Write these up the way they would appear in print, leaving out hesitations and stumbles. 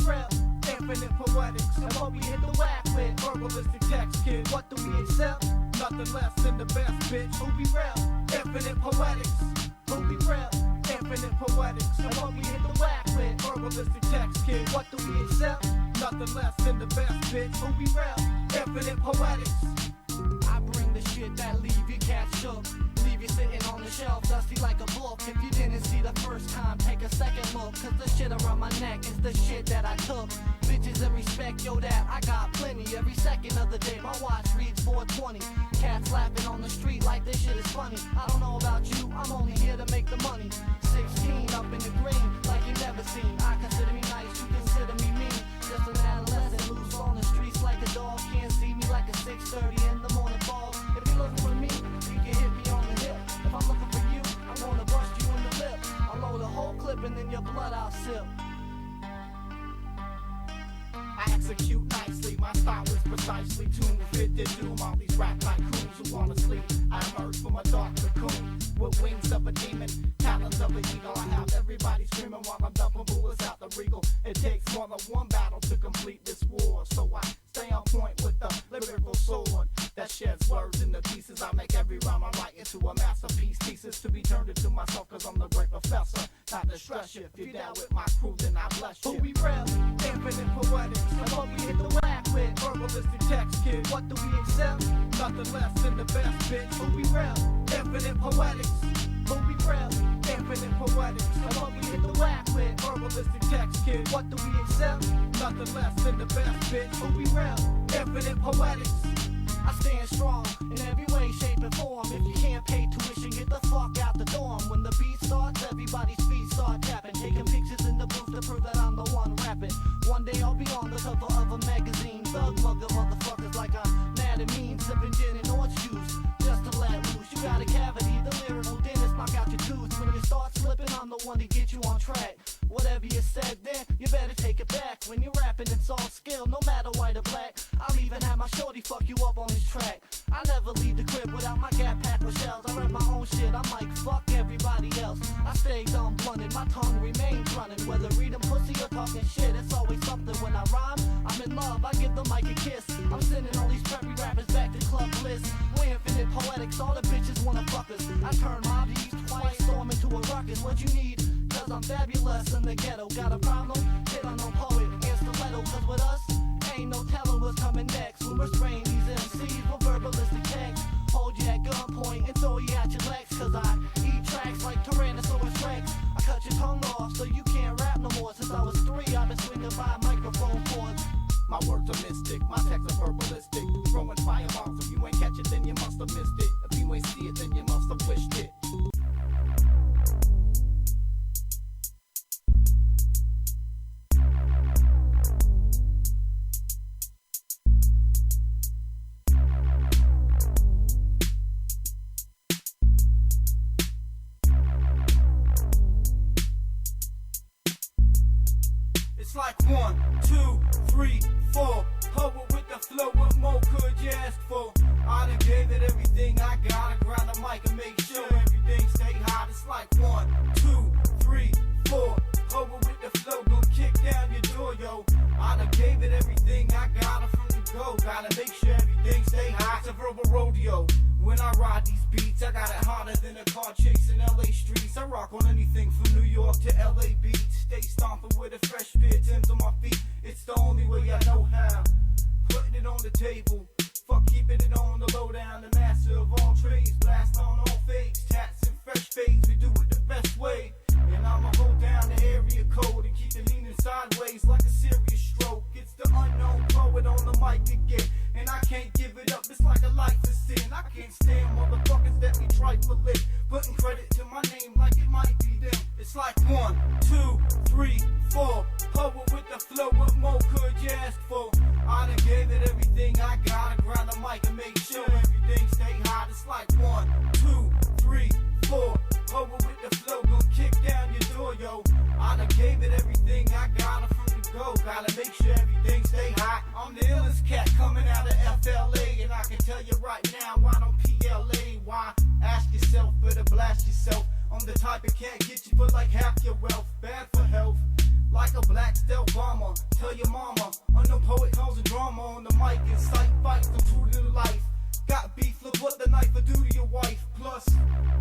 real, infinite poetics. And what we hit the whack with, verbalistic text, kid. What do we accept? Nothing less than the best, bitch. Who be real, infinite poetics. Who be real, infinite poetics. And what we hit the whack with, verbalistic text, kid. What do we accept? Nothing less than the best, bitch. Who be real, infinite poetics. I bring the shit that leave your cat shook. Leave you sitting on the shelf, dusty like a book. If you didn't see the first time, take a second look. Cause the shit around my neck is the shit that I took. Bitches and respect, yo, that I got plenty. Every second of the day, my watch reads 420. Cats laughing on the street like this shit is funny. I don't know about you, I'm only here to make the money. 16 up in the green, like you never seen. I consider me nice, you consider me mean. Just an adolescent, loose on the streets like a dog. Can't see me like a 6:30 in the morning fall. If you're looking for me, you can hit me on the hip. If I'm looking for you, I'm gonna bust you in the lip. I'll load a whole clip and then your blood I'll sip. I execute nicely, my style is precisely tuned, fit to doom. All these rap tycoons who wanna sleep. I emerge from a dark cocoon with wings of a demon, talons of an eagle. I have everybody screaming while I'm dumping bullets out the regal. It takes more than one battle to complete this war, so I stay on point with the lyrical sword that sheds words into pieces. I make every rhyme I write into a masterpiece, thesis to be turned into myself, cause I'm the great professor. Not to stress you, if you're down with my crew, then I bless you. Who we real, infinite poetics. And what we hit the whack with, verbalistic text, kid. What do we accept? Nothing less than the best, bitch. Who we real, infinite poetics. Who we real, infinite poetics. And what we hit the whack with, verbalistic text, kid. What do we accept? Nothing less than the best, bitch. Who we real, infinite poetics. I stand strong in every way, shape, and form. If you can't pay tuition, get the fuck out the dorm. When the beat starts, everybody's feet start tapping. Taking pictures in the booth to prove that I'm the one rapping. One day I'll be on the cover of a magazine. Thug mugger motherfuckers like I'm mad and mean. Sipping gin and orange juice just to let loose. You got a cavity, the lyrical dentist knock out your tooth. When you start slipping, I'm the one to get you on track. Whatever you said then, you better take it back. When you're rapping, it's all skill, no matter white or black. I'll even have my shorty fuck you up on this track. I never leave the crib without my gap packed with shells. I rap my own shit, I'm like fuck everybody else. I stay dumb blunted, my tongue remains running. Whether reading pussy or talking shit, it's always something. When I rhyme, I'm in love, I give the mic a kiss. I'm sending all these preppy rappers back to club bliss. We're infinite poetics, all the bitches wanna fuck us. I turn my beats twice, storm into a ruckus. What you need? Cause I'm fabulous in the ghetto. Got a problem? Hit on no poet and stiletto. Cause with us, ain't no telling what's coming next. When we're spraying these MCs with verbalistic text. Hold you at gunpoint and throw you at your legs. Cause I eat tracks like Tyrannosaurus Rex. I cut your tongue off so you can't rap no more. Since I was 3, I've been swinging by microphone cords. My words are mystic, my texts are verbalistic. Throwing fireballs, if you ain't catch it then you must have missed it. If you ain't see it then you must have wished it. It's like 1, 2, 3, 4. Poet with the flow, what more could you ask for? I done gave it everything I got. I grind the mic and make sure everything stay hot. It's like 1, 2, 3, 4. Poet with the flow, gon' kick down your door, yo. I done gave it everything I got from the go. Gotta make sure everything stay hot. It's a verbal rodeo. When I ride these beats, I got it harder than a car chasing LA streets. I rock on anything from New York to LA beats. Stay stomping with a fresh pair of Timbs on my feet. It's the only way I know how. Putting it on the table, fuck keeping it on the low down. The master of all trades, blast on all fakes, tats and fresh fades. We do it the best way. And I'ma hold down the area code and keep it leaning sideways like a serious stroke. It's the unknown poet on the mic again, and I can't give it up. It's like a life of sin. I can't stand motherfuckers that be trifling, putting credit to my name like it might be them. It's like 1, 2, 3, 4. Poet with the flow, what more could you ask for? I done gave it everything I got. I grind the mic and make sure everything stay hot. It's like 1, 2, 3, 4. Poet with the flow, gon' kick down your door, yo. I done gave it everything I got from the go. Gotta make sure everything stay hot. I'm the illest cat coming out of FLA, and I can tell you right now, why don't PLA? Why? Ask yourself, better blast yourself. I'm the type that can't get you for like half your wealth. Bad for health. like a black stealth bomber. Tell your mama, unknown poet causing drama on the mic. Incite fights, I'm true to life. Got beef, look what the knife will do to your wife. Plus,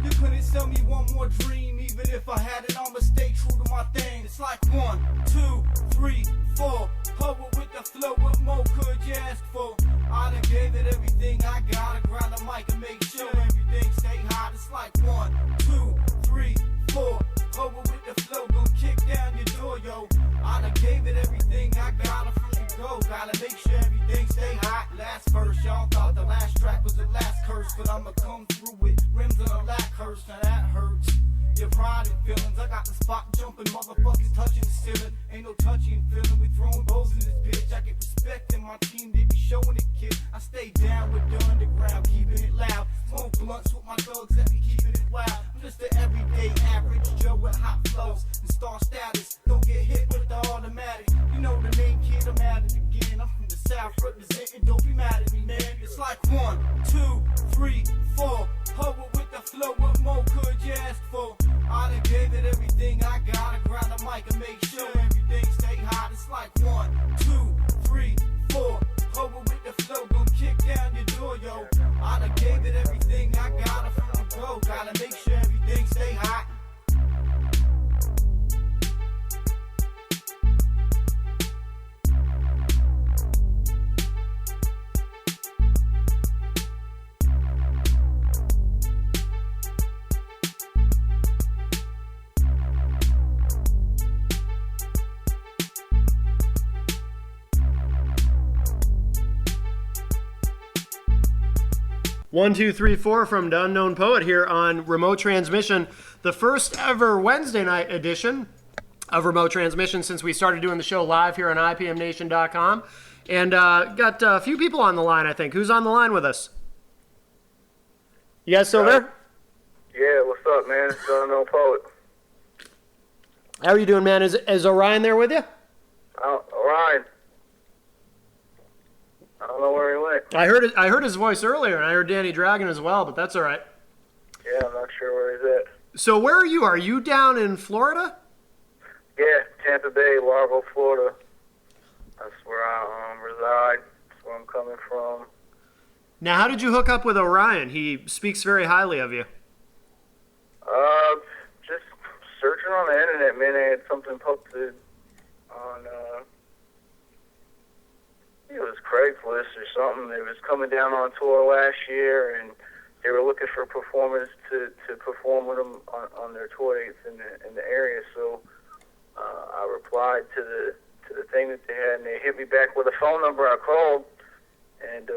you couldn't sell me one more dream, even if I had it, I'ma stay true to my thing. It's like 1, 2, 3, 4. Poet with the flow, what more could you ask for? I done gave it everything I got. I grind the mic and make sure everything stay hot. It's like 1, 2, 3, 4. Poet with the flow, gon' kick down your door, yo. I done gave it everything I got. I'm free to go. Gotta make sure everything stay hot. Last verse, y'all thought the last track was the last curse, but I'ma come through with rims and a lack curse. Now that hurts. Your pride and feelings. I got the spot jumping, motherfuckers touching the ceiling. Ain't no touching and feeling. We throwing bows in this bitch. I get respect in my team. They be showing it, kid. I stay down with the underground, keeping it loud. Smoke blunts with my thugs that be keeping it wild. I'm just an everyday average Joe with hot flows and star status. Don't get hit with the automatic. You know the name, kid. I'm at it again. I'm from the South representing. Don't be mad at me, man. It's like 1, 2, 3, 4. Poet with the flow. What more could you ask for? I done gave it everything I got. I grind the mic and make sure everything stay hot. It's like 1, 2, 3, 4. Poet with the flow, gon' kick down your door, yo. I done gave it everything I got. I'm from the go. Gotta make sure everything stay hot. One, two, three, four from the Unknown Poet here on Remote Transmission, the first ever Wednesday night edition of Remote Transmission since we started doing the show live here on IPMNation.com. And got a few people on the line, I think. Who's on the line with us? You guys still there? Yeah, what's up, man? It's the Unknown Poet. How are you doing, man? Is Orion there with you? Orion. I don't know where he went. I heard his voice earlier, and I heard Danny Dragon as well, but that's all right. Yeah, I'm not sure where he's at. So where are you? Are you down in Florida? Yeah, Tampa Bay, Largo, Florida. That's where I reside. That's where I'm coming from. Now, how did you hook up with Orion? He speaks very highly of you. Just searching on the internet, man. I had something posted on, it was Craigslist or something. They was coming down on tour last year, and they were looking for performers to perform with them on their tour dates in the area. So I replied to the thing that they had, and they hit me back with a phone number. I called and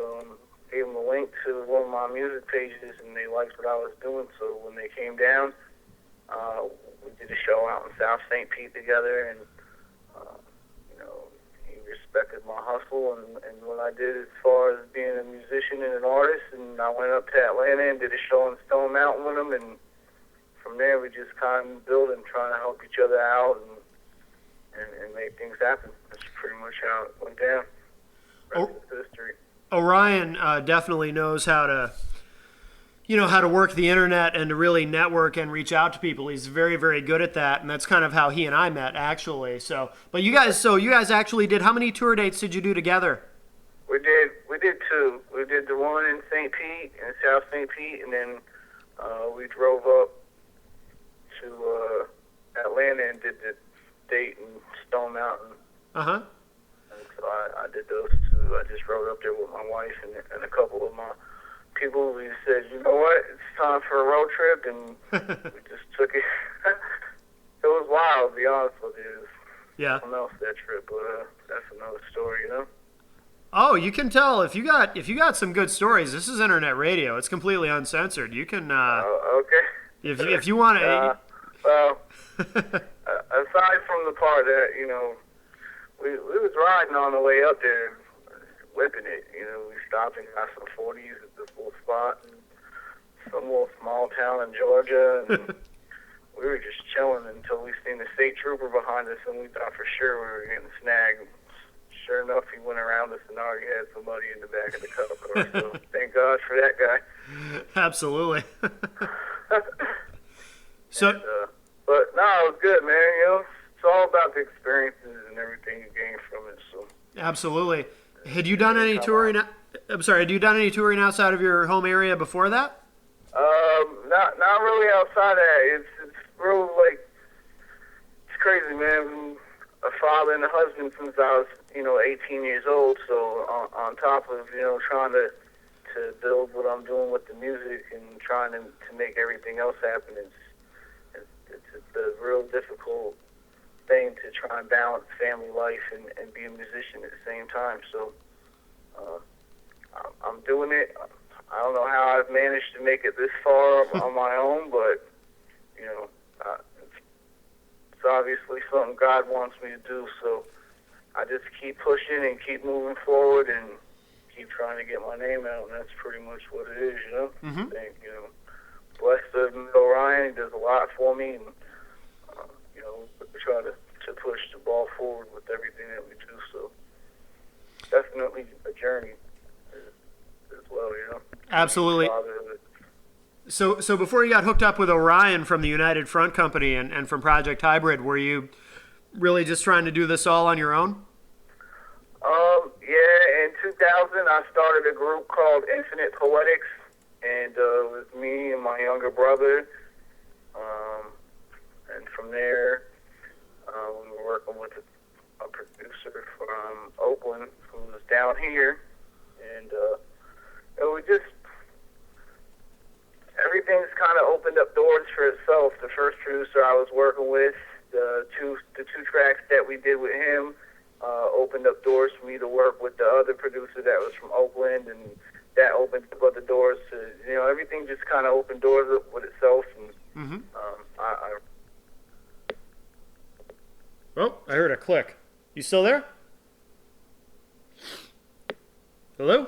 gave them a link to one of my music pages, and they liked what I was doing. So when they came down, we did a show out in South St. Pete together, and he respected my hustle and what I did as far as being a musician and an artist. And I went up to Atlanta and did a show in Stone Mountain with him, and from there we just kind of built and trying to help each other out and make things happen. That's pretty much how it went down. Rest is history. Orion definitely knows how to work the internet and to really network and reach out to people. He's very, very good at that, and that's kind of how he and I met, actually. But you guys actually did. How many tour dates did you do together? We did two. We did the one in St. Pete, in South St. Pete, and then we drove up to Atlanta and did the date in Stone Mountain. Uh-huh. And so I did those two. I just rode up there with my wife and a couple of my people. We said, you know what, it's time for a road trip, and we just took it. It was wild, to be honest with you. Yeah. Something else that trip, but that's another story, Oh, you can tell if you got some good stories. This is internet radio. It's completely uncensored. You can okay. If you want to. Well, aside from the part that we was riding on the way up there, whipping it. We stopped and got some 40s at this little spot in some little small town in Georgia, and we were just chilling until we seen the state trooper behind us, and we thought for sure we were getting snagged. Sure enough, he went around us and already had somebody in the back of the cop car. So thank God for that guy. Absolutely. But no, it was good, man. all about the experiences and everything you gain from it. So. Absolutely. Had you done any touring? I'm sorry. Had you done any touring outside of your home area before that? Not really outside of that. It's real like it's crazy, man. A father and a husband since I was 18 years old. So on top of trying to build what I'm doing with the music and trying to make everything else happen, it's a real difficult thing to try and balance family life and be a musician at the same time. So I'm doing it. I don't know how I've managed to make it this far on my own, but it's obviously something God wants me to do. So I just keep pushing and keep moving forward and keep trying to get my name out, and that's pretty much what it is, Mm-hmm. I think, blessed of Orion, he does a lot for me, and we try to push the ball forward with everything that we do. So definitely a journey as well, Absolutely. So before you got hooked up with Orion from the United Front Company and from Project Hybrid, were you really just trying to do this all on your own? Yeah, in 2000 I started a group called Infinite Poetics, and it was me and my younger brother, and from there we were working with a producer from Oakland who was down here, and we just everything's kind of opened up doors for itself. The first producer I was working with, the two tracks that we did with him, opened up doors for me to work with the other producer that was from Oakland, and that opened up other doors to everything just kind of opened doors up with itself. And Oh, I heard a click. You still there? Hello?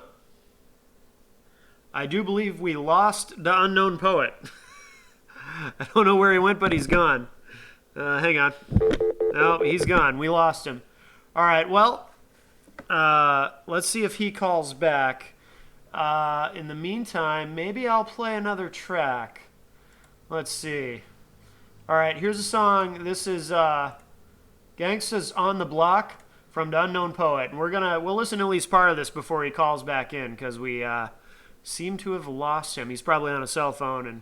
I do believe we lost the unknown poet. I don't know where he went, but he's gone. Hang on. No, he's gone. We lost him. All right, well, let's see if he calls back. In the meantime, maybe I'll play another track. Let's see. All right, here's a song. This is Gangsta's on the Block from the Unknown Poet. And we'll listen to at least part of this before he calls back in, because we seem to have lost him. He's probably on a cell phone and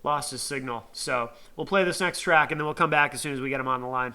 lost his signal. So we'll play this next track, and then we'll come back as soon as we get him on the line.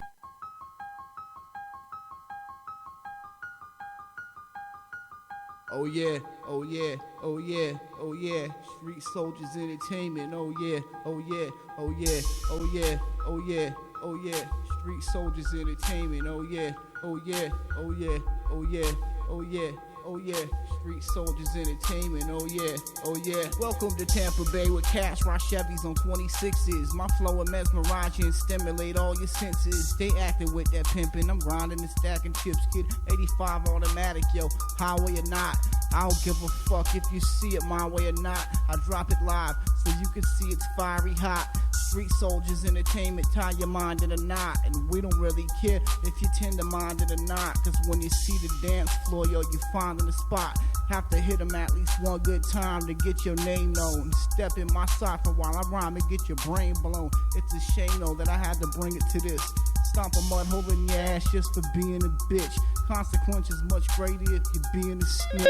Oh yeah, oh yeah, oh yeah, oh yeah. Street Soldiers Entertainment. Oh yeah, oh yeah, oh yeah, oh yeah, oh yeah, oh yeah. Street Soldiers Entertainment. Oh yeah, oh yeah, oh yeah, oh yeah, oh yeah. Oh yeah, Street Soldiers Entertainment, oh yeah, oh yeah. Welcome to Tampa Bay with cash, raw Chevys on 26s. My flow will mesmerize you and stimulate all your senses. Stay active with that pimpin', I'm grinding and stacking chips, kid. 85 automatic, yo, highway or not. I don't give a fuck if you see it my way or not. I drop it live so you can see it's fiery hot. Street Soldiers Entertainment, tie your mind in a knot. And we don't really care if you're tender-minded or not. Cause when you see the dance floor, yo, you find in the spot. Have to hit them at least one good time to get your name known. Step in my cipher while I rhyme and get your brain blown. It's a shame, though, that I had to bring it to this. Stomp a mud hole in your ass just for being a bitch. Consequences much greater if you're being a snitch.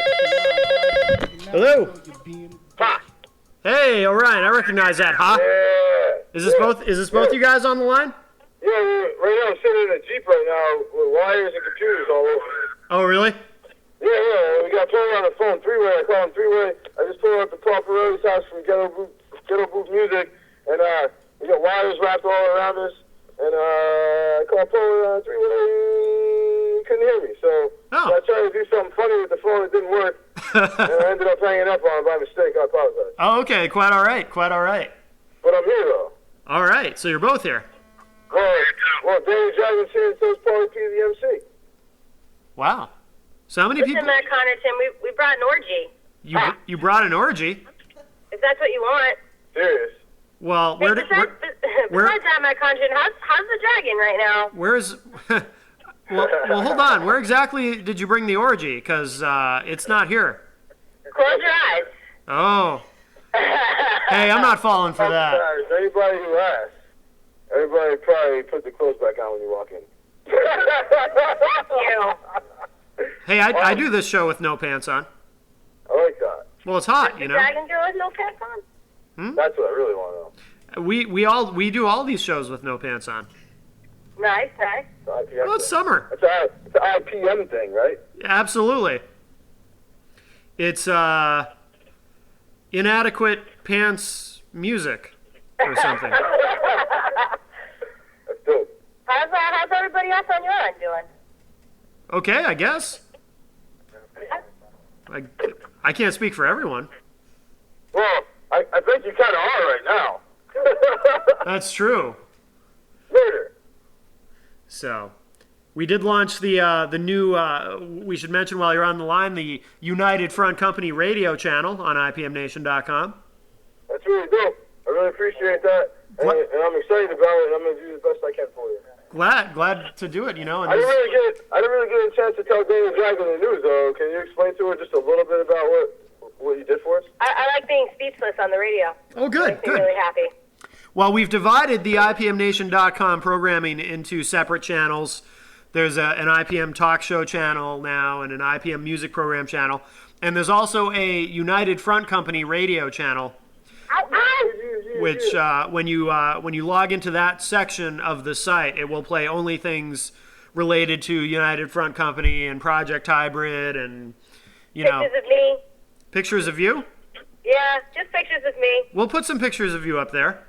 Hello? Ha! Hey, Orion, I recognize that, huh? Yeah. Is this both you guys on the line? Yeah, right now I'm sitting in a Jeep right now with wires and computers all over it. Oh, really? Yeah, we got playing on the phone, three-way. I call him three-way. I just pulled up to Paul Ferrari's house from Ghetto Boot Music, and we got wires wrapped all around us, and I called Paul three-way, he couldn't hear me, so I tried to do something funny with the phone, it didn't work, and I ended up hanging up on him by mistake. I apologize. Oh, okay, quite all right. But I'm here, though. All right, so you're both here. Well, Danny Dragon's here, and so is Paulie P, the MC. Wow. So how many Listen, people? Matt Connaughton, we brought an orgy. You brought an orgy? If that's what you want. Serious. Well, Hey, besides that, Matt Connaughton, how's the dragon right now? Where's? well, hold on. Where exactly did you bring the orgy? Because it's not here. Close your eyes. Oh. Hey, I'm not falling for that. Anybody who asks. Everybody probably put the clothes back on when you walk in. You. Hey, I do this show with no pants on. I like that. Well, it's hot, you know. Dragon girl with no pants on? That's what I really want to know. We do all these shows with no pants on. Nice, nice. It's an IPM Well, it's thing. summer. It's an IPM thing, right? Absolutely. It's inadequate pants music or something. That's dope. How's everybody else on your end doing? Okay, I guess. I can't speak for everyone. Well, I think you kind of are right now. That's true. Later. So, we did launch the new. We should mention while you're on the line the United Front Company radio channel on IPMNation.com. That's really dope. I really appreciate that, and I'm excited about it. And I'm going to do the best I can for you. Glad to do it. You know. And I didn't really get a chance to tell Dana Dragon the news, though. Can you explain to her just a little bit about what you did for us? I like being speechless on the radio. Oh, good, Makes me good. really happy. Well, we've divided the IPMNation.com programming into separate channels. There's an IPM talk show channel now and an IPM music program channel. And there's also a United Front Company radio channel, which when you log into that section of the site, it will play only things related to United Front Company and Project Hybrid and, Pictures of me. pictures of you. Yeah, just pictures of me. We'll put some pictures of you up there.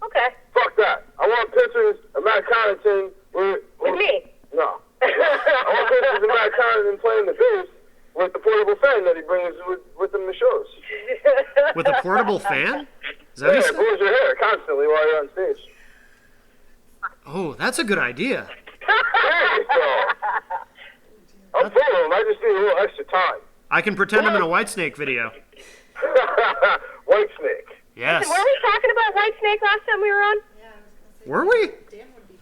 Okay. Fuck that. I want pictures of Matt Connaughton With me. No. I want pictures of Matt Connaughton playing the bass with the portable fan that he brings with him to shows. With a portable fan? Is that Yeah, what you it said? blows your hair constantly while you're on stage. Oh, that's a good idea. Hey, so, I'm for him. I just need a little extra time. I can pretend I'm in a Whitesnake video. White Snake. Yes. Were we talking about Whitesnake last time we were on? Were we?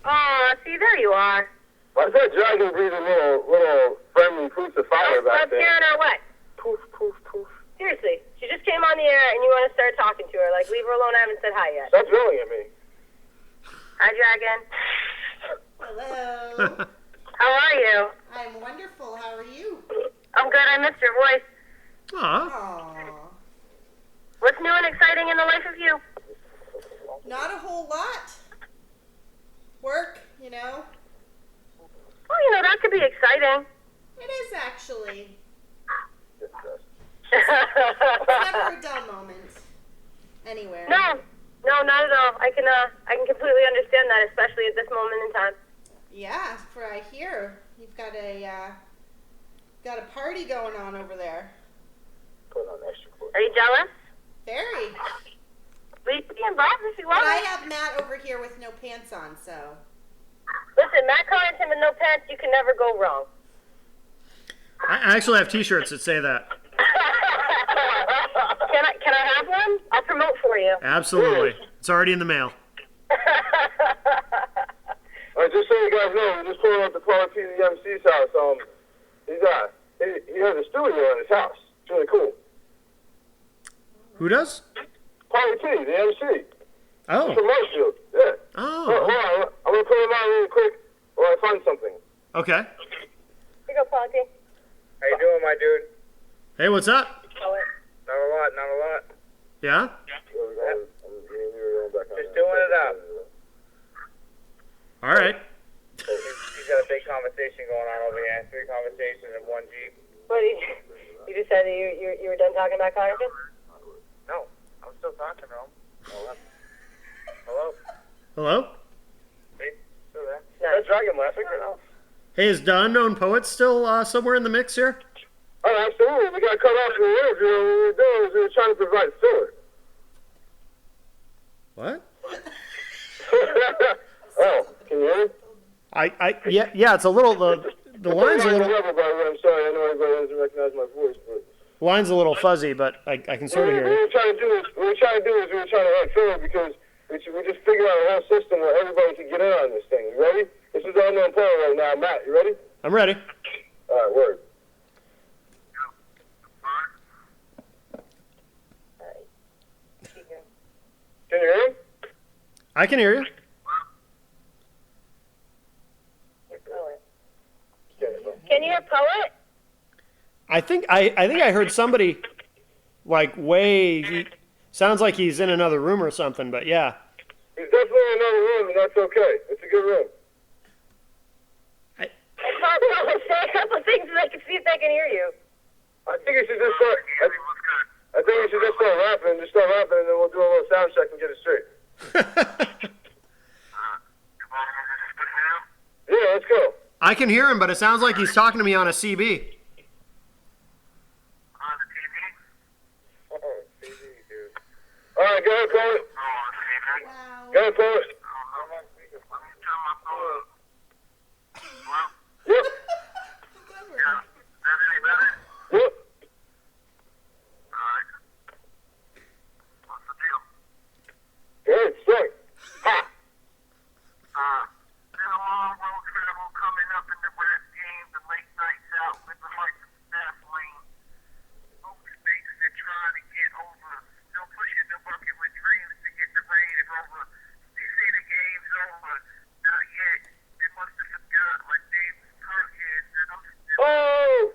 Oh, see, there you are. Why is that dragon breathing little friendly poof of fire back Let's there? hear it or what? Poof, poof, poof. Seriously, she just came on the air and you want to start talking to her. Like, leave her alone. I haven't said hi yet. Stop yelling at me. Hi, Dragon. Hello. How are you? I'm wonderful. How are you? I'm good. I missed your voice. Aw. Aww. What's new and exciting in the life of you? Not a whole lot. Work, you know. Well, that could be exciting. It is actually. It's never a dull moment. Anywhere. No, not at all. I can completely understand that, especially at this moment in time. Yeah, for I hear you've got a party going on over there. Put on extra clothes. Are you jealous? Very. Please be involved if you want. But I have Matt over here with no pants on, so. Listen, Matt Connaughton with no pants, you can never go wrong. I actually have T-shirts that say that. Can I have one? I'll promote for you. Absolutely. It's already in the mail. All right, just so you guys know, we're just pulling up to Paul P. the MC's house. He has a studio in his house. It's really cool. Who does? Pauly P, the MC. Oh. From Marshfield. Yeah. Oh. Hold on, I'm gonna put him on really quick while I find something. Okay. Here you go, Ponty. How you doing, my dude? Hey, what's up? Not a lot. Yeah? Just doing it up. All right. He's got a big conversation going on over here. 3 conversations in one Jeep. What, you just said that you were done talking about Connaughton? No, I'm still talking to him. Hello? Hello? See? Still there? That dragon laughing right now. Hey, is the Unknown Poet still somewhere in the mix here? Oh, absolutely. We got cut off from the interview, and what we were doing was we were trying to provide filler. What? Oh, can you hear me? Yeah, it's a little, the line's a little, Level, by the way. I'm sorry, I know everybody doesn't recognize my voice, but... line's a little fuzzy, but I can sort of hear What we you. were trying to do is we were trying to add filler because we just figured out a whole system where everybody could get in on this thing. You ready? This is the Unknown Poet right now. Matt, you ready? I'm ready. All right, word. Can you hear him? I can hear you. I think I heard somebody like sounds like he's in another room or something, but yeah. He's definitely in another room, and that's okay. It's a good room. Say a couple of things so they can see if they can hear you. I think you should just start. I think you should just start rapping, and then we'll do a little sound check and get it straight. Yeah, let's go. I can hear him, but it sounds like he's talking to me on a CB. All right, go ahead, Poet. Wow. Go ahead, Poet. Yep. Yep. Good, straight. Ha. Been a long road travel coming up in the rap game, the late nights out, living like a staff lane. Most mistakes they're trying to get over. Still pushing the bucket with dreams to get the rain and over. They say the game's over. Not yet. They must have forgot like Dave Perkins and I'm still Oh!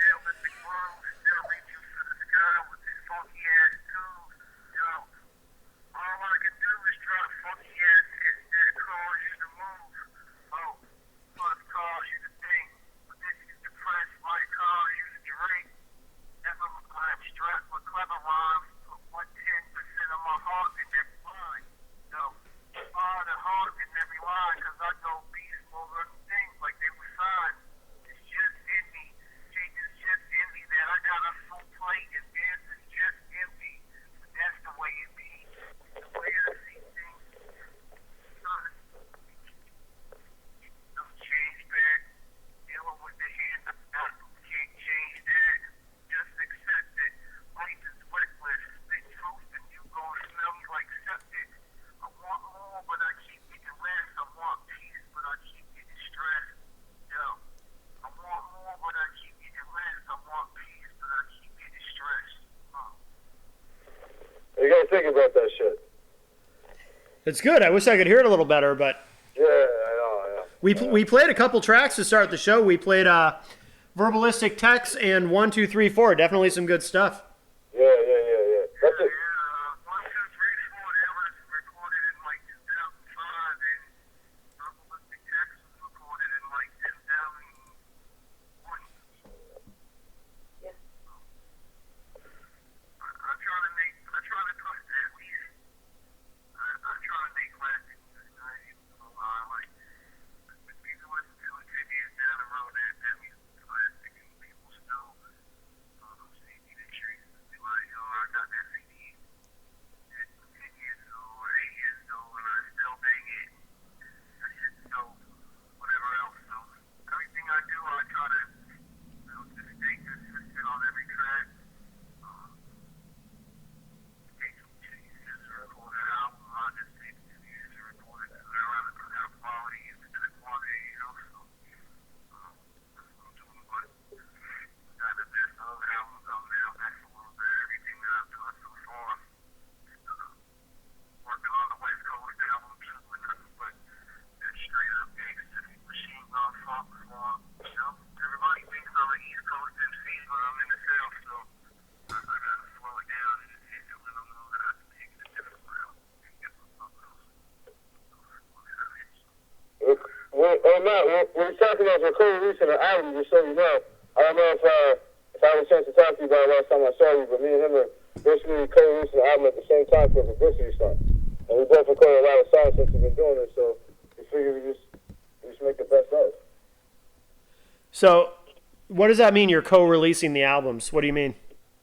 still in the groove, still reaching for the sky with this funky ass tune. Yo, all I can do is drop funky ass hits that cause you to move. Oh, plus cause you to think. But this is depressed might cause you to drink. Never mind, strapped with clever rhymes. Put 110% of my heart in every line. Yo, all the heart in every line, cause I go beast over things like they were signed. It's just in me. Jake is just in me that I got a full plate and this is just empty. But that's the way it be. The way I see things. No change back. Dealing with the hand I got. Can't change that. Just accept it. Life is reckless. Spit truth and you gon' smell me like septic. I want more, but I keep getting less. I want peace, but I keep getting stressed. Yo, I want more, but I keep getting less. I want peace, but I keep getting stressed. You gotta think about that shit. It's good. I wish I could hear it a little better, but Yeah, I know. we played a couple tracks to start the show. We played Verbalistic Text and 1, 2, 3, 4. Definitely some good stuff. Yeah. That's it. 1, 2, 3, 4, that was recorded in like 2005, and Verbalistic Text was recorded in like 2001. Yeah. I try to put at least, I try to make classic music. I ain't gonna lie, like, if people listen to it 10 years down the road, that music is classic, and people still, see me the trees and be like, yo, I got that CD at 10 years ago or 8 years ago, and I still bang it. That shit's dope, whatever else. So, everything I do, I try to, just stay consistent on every track. Take 2 years to record an album. I just take 2 years to record it. So I'd rather put out quality instead of quantity, you know. So that's what I'm doing. But got the best of albums out now. That's a little bit of everything that I've done so far. Working on the West Coast album too, with nothing but that straight up gangsta Machine Gun Funk song. You know, everybody thinks I'm an East Coast MC, but I'm in the South, so I gotta slow it down and let them know that I can take it a different route and get something else. Matt, we're talking about we're co-releasing an album, just so you know. I don't know if I had a chance to talk to you about it last time I saw you, but me and him are basically co-releasing an album at the same time for Publicity Stunt. And we both recorded a lot of songs since we've been doing this, so we figured we just make the best of it. So, what does that mean? You're co-releasing the albums? What do you mean?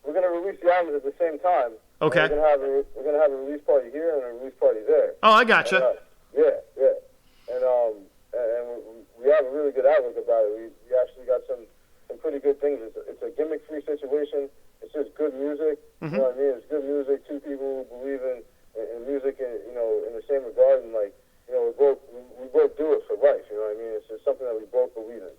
We're gonna release the albums at the same time. Okay. We're gonna have a release party here and a release party there. Oh, I gotcha. Yeah. And we have a really good outlook about it. We actually got some pretty good things. It's a gimmick-free situation. It's just good music. You know what I mean? It's good music. Two people who believe in music, in the same regard, and we both do it for life. You know what I mean? It's just something that we both believe in.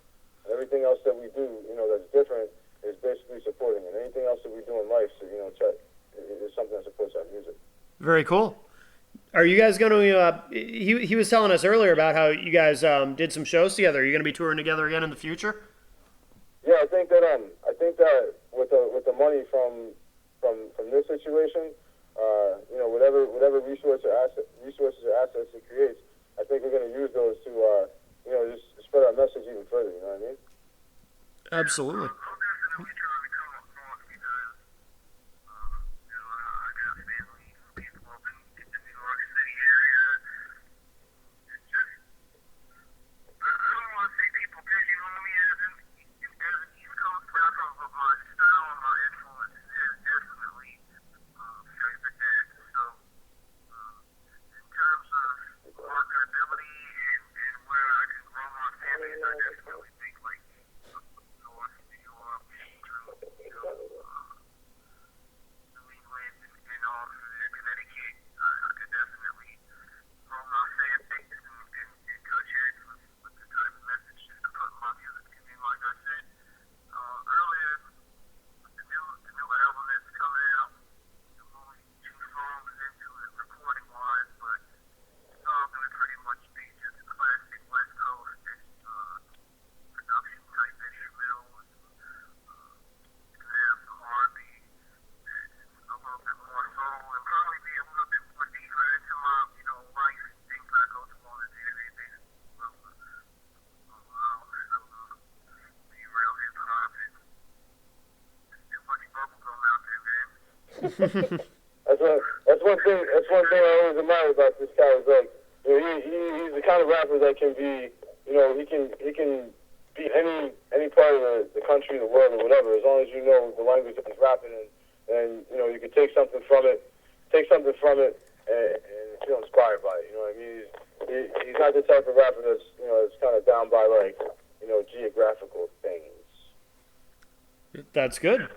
And everything else that we do, that's different, is basically supporting it. Anything else that we do in life, is something that supports our music. Very cool. Are you guys going to? He was telling us earlier about how you guys did some shows together. Are you going to be touring together again in the future? Yeah, I think that that with the money from this situation, whatever resources or assets it creates, I think we're going to use those to just spread our message even further. You know what I mean? Absolutely. That's one thing. That's one thing I always admire about this guy. Is like, he's the kind of rapper that can be, he can be any part of the country, the world, or whatever. As long as you know the language that he's rapping in, and you can take something from it, and feel inspired by it. You know what I mean? He's not the type of rapper that's that's kind of down by geographical things. That's good.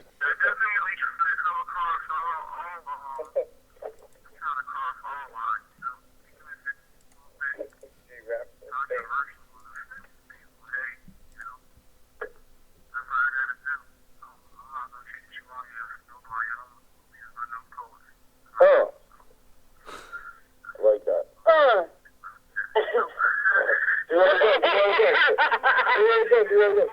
Oh, I like that. Do it again.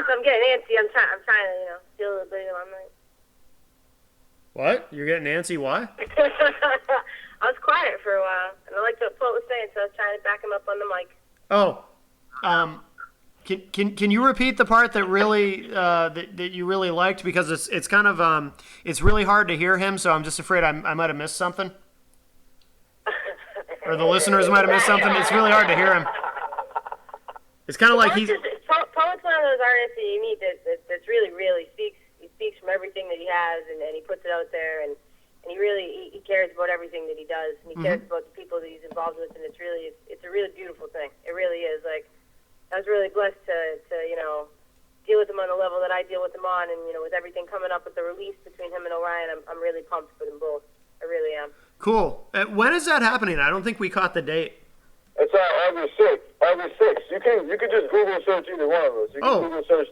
I'm getting antsy. I'm trying to, feel a little bit of the limelight. What? You're getting antsy? Why? I was quiet for a while, and I liked what Paul was saying, so I was trying to back him up on the mic. Oh, can you repeat the part that really that you really liked, because it's kind of it's really hard to hear him, so I'm just afraid I might have missed something, or the listeners might have missed something. It's really hard to hear him. It's kind of like he's. Poet's one of those artists that you meet that's really speaks. He speaks from everything that he has, and he puts it out there, and he really he cares about everything that he does, and he cares about the people that he's involved with, and it's a really beautiful thing. It really is. Like, I was really blessed to deal with him on the level that I deal with him on, and with everything coming up with the release between him and Orion, I'm really pumped for them both. I really am. Cool. When is that happening? I don't think we caught the date. It's August 6th. August 6th. You can just Google search either one of us. You can Google search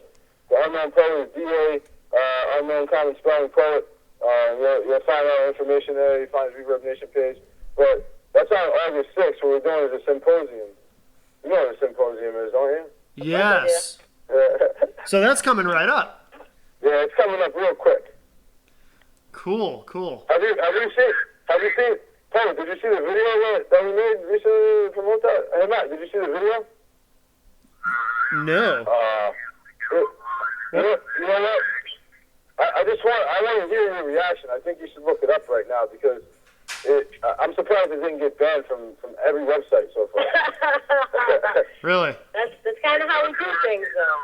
the Unknown Poet, DA, Unknown Common Spelling Poet. You'll find all the information there. You find his Reverb Nation page. But that's on August 6th. What we're doing is a symposium. You know what a symposium is, don't you? Yes. So that's coming right up. Yeah, it's coming up real quick. Cool. Have you seen Paul, did you see the video that we made recently to promote that? Hey, Matt, did you see the video? No. You know what? I want to hear your reaction. I think you should look it up right now because I'm surprised it didn't get banned from every website so far. Really? That's kind of how we do things, though.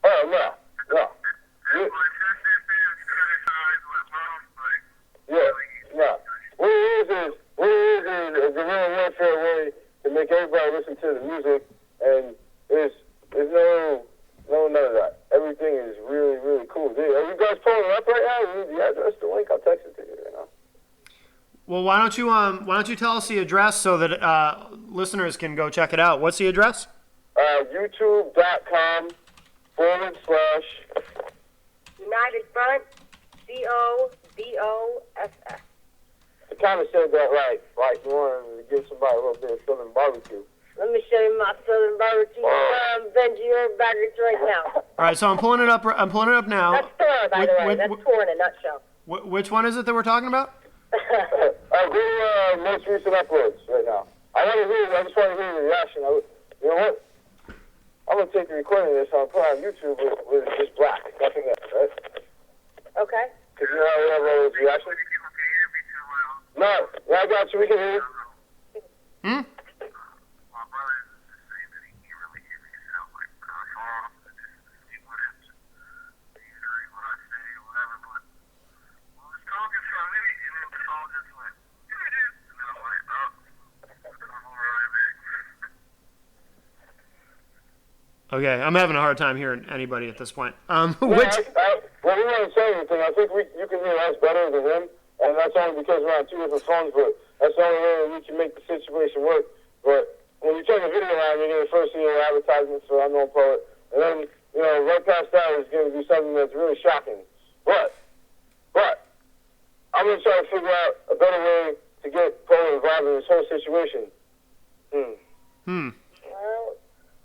Oh, no. Yeah, no. What it is a guerrilla warfare way to make everybody listen to the music, and there's no none of that. Everything is really, really cool. Are you guys pulling it up right now? You need the address, the link. I'll text it to you right now. Well, why don't you tell us the address so that listeners can go check it out? What's the address? YouTube.com/. United Front, COBOSS. I kind of said that like you wanted to give somebody a little bit of Southern barbecue. Let me show you my Southern barbecue. Benji Urbaggers right now. All right, so I'm pulling it up. I'm pulling it up now. That's Tor, by the way. That's Tor in a nutshell. Which one is it that we're talking about? I'll do most recent uploads right now. I just want to hear your reaction. You know what? I'm going to take the recording of this and I'll put it on YouTube with just black. Nothing else, right? Okay. Because you know how we have all those reactions? No, I got you. We can hear you. Hmm? Okay, I'm having a hard time hearing anybody at this point. Well, we weren't saying anything. I think you can hear us better than him, and that's only because we're on two different phones, but that's the only way that we can make the situation work. But when you turn the video on, you're going to first see your advertisements for Unknown Poet, and then, right past that is going to be something that's really shocking. But, I'm going to try to figure out a better way to get Poet involved in this whole situation. Well,